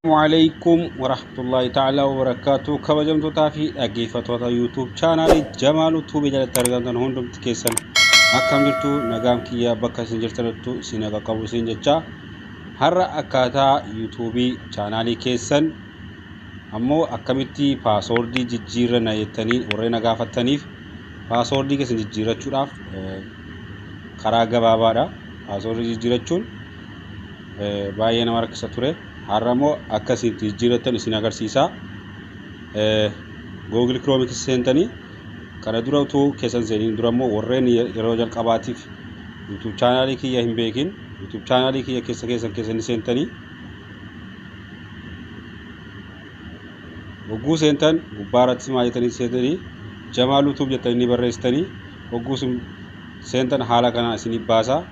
Assalamualaikum warahmatullahi ta'ala wabarakatuh. Kabajamtootaa fi dhaggeeffattoota YouTube chaanaalii Jamaaluu Tuubee jalatti argamtan hundumti keessan akkam jirtu nagaan kiyya bakka isin jirtanittu isin qaqqabu isin jecha har'a akkaataa YouTube chaanaalii keessan ammoo akkamitti paaswordii jijjiirrana jettanii warreen gaafattaniif paaswordii keessan jijjiirrachuudhaaf karaa gabaabaadha. Paaswordii jijjiirrachuun baay'ee nama rakkisa ture. Haramo akkasitti jijjiirratan isin agarsiisa. Google Chrome keessa seentanii kana dura utuu keessan seeniin durammoo warreen yeroo jalqabaatiif YouTube chaanaalii kiyya hin beekin YouTube chaanaalii kiyya keessan seentanii hogguu seentan gubbaarratti maal jettanii seentanii Jamaaluu Tuub jettanii barreessitanii hogguu seentan haala kana isin baasa.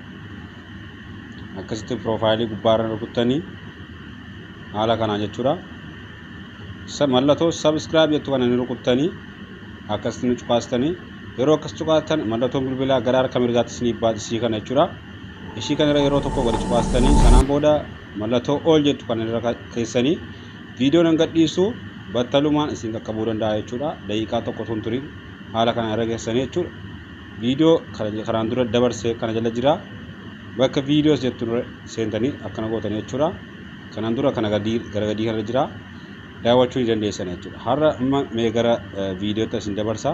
Akkasitti profaayilii gubbaarra rukuttanii haala kana jechuudha. Mallattoo subscribe jettu kana ni rukuttanii akkasitti nu cuqaastanii yeroo akkas cuqaatan mallattoon bilbilaa gara harka mirgaatti isin baasii kana jechuudha. Ishii kana yeroo tokko gadi cuqaastanii sanaan booda mallattoo all jettu kana irra keessanii viidiyoon hanga dhiisu battalumaan isin qaqqabuu danda'a jechuudha. Daqiiqaa tokko tun turin haala kana irra keessanii jechuudha. Viidiyoo kanaan dura dabarsee kana jala jira. Bakka viidiyoos jettu seentanii akkana gootanii jechuudha. Kanan dura kana gara gadii kana jira daawwachuu ni dandeessan jechuudha. Har'a amma mee gara viidiyootti isin dabarsa.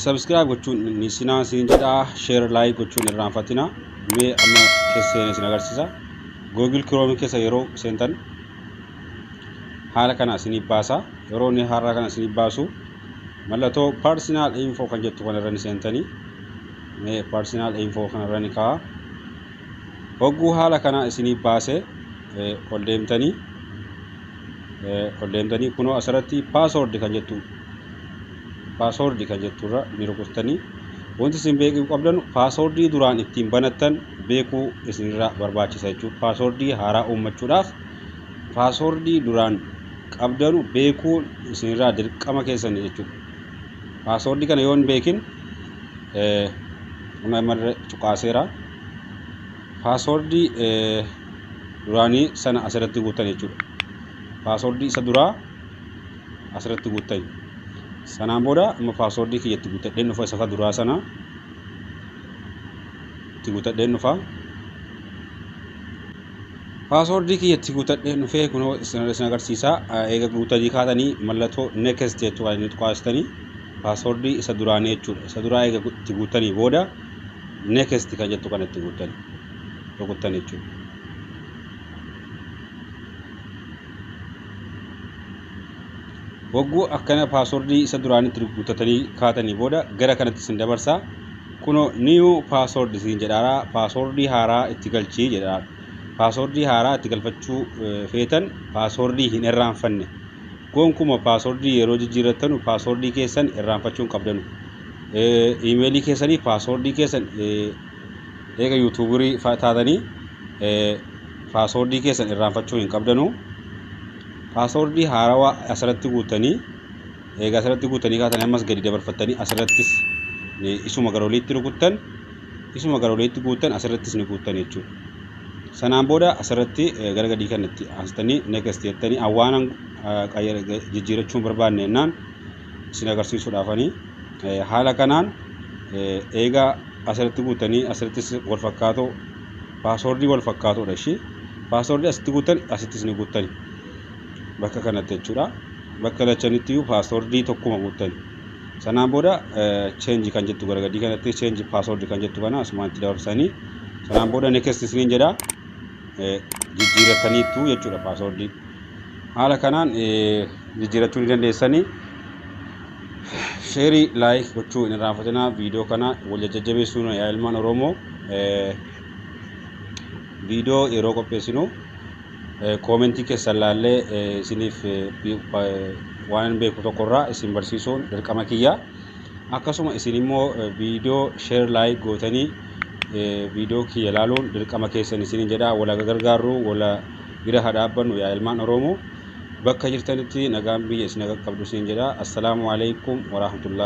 Subscribe gochuun ni sinaa isin jedha, share like gochuun irraanfatina. Mee amma keesseen isin agarsiisa. Google Chrome keessa yeroo seentan haala kana isin baasa. Yeroo ni haala kana isin baasu mallattoo personal info kan jettu kana irra ni seentanii mee personal info kana irra ni kaa'a. Hogguu haala kana isinii baase ol deemtanii kunoo asirratti paaswordii kan jetturra ni rukuttanii wanti isin beekuu qabdan paaswordii duraan ittiin banattan beekuu isinirraa barbaachisa jechuudha. Paaswordii haaraa uummachuudhaaf paaswordii duraan qabdanu beekuu isinirraa dirqama keessan jechuudha. Paaswordii kana yoo hin beekin amma cuqaaseera. Paaswordii duraanii sana asirratti guutan jechuudha. Paaswordii isa duraa asirratti guutan. Sanaan booda amma paaswordii kiyyatti guutadheen dhufa isa duraa sana itti guutadheen dhufa. Paaswordii kiyyatti guutadheen dhufee kunoo isin agarsiisa. Eega guutanii kaatanii mallattoo next jettu kan inni tuqaastanii paaswordii isa duraanii jechuudha. Isa duraa eega itti guutanii booda next kan jettu kan itti guutanii rukutan jechuudha. Hogguu akkana paaswordii isa duraanitti guutatanii kaatanii booda gara kanatti isin dabarsa. Kunoo new password isin jedhaara. Paaswordii haaraa itti galchii jedhaara. Paaswordii haaraa itti galfachuu feetan paaswordii hin irraanfanne. Gonkumaa paaswordii yeroo jijjiirrattanu paaswordii keessan irraanfachuu hin qabdanu. Emailii keessanii paaswordii keessan eega YouTuberii taatanii paaswordii keessan irraanfachuu hin qabdanu. Paaswordii haarawaa asirratti guutanii eega asirratti guutanii kaatanii ammas gadi dabarfattanii asirrattis isuma gara oliitti rukuttan isuma gara oliitti guuttan asirrattis ni guuttan jechuudha. Sanaan booda asirratti gara gadii kanatti aastanii next jettanii awwaanan jijjiirrachuun barbaanne jennaan isin agarsiisuudhaafanii haala kanaan eega asirratti guutanii asirrattis wal fakkaatoo paaswordii wal fakkaatoodha. Ishii paaswordii asitti guutan asittis ni guutani bakka kanatti jechuudha. Bakka lachanitti paaswordii tokkuma guutani. Sanaan booda change kan jettu gara gadii kanatti change paaswordii kan jettu kana asumaatti dabarsanii sanaan booda next isiniin jedha jijjiirrataniitu jechuudha paaswordii. Haala kanaan jijjiirrachuu ni dandeessanii. Share like gochuu hin irraanfatinaa. Viidiyoo kana wal jajjabeessuun yaa ilmaan Oromoo viidiyoo yeroo qopheessinu koomentii keessan laallee isiniif waan beeku tokkorraa isin barsiisuun dirqama kiyya. Akkasuma isin immoo viidiyoo share like gootanii viidiyoo kiyya laaluun dirqama keessan isiniin jedha. Wal gargaarru wal bira hadhaabbannu yaa ilmaan Oromoo bakka jirtanitti nagaan biyya isin qaqqabdu isiniin jedha. Assalaamu alaikum warahmatullahi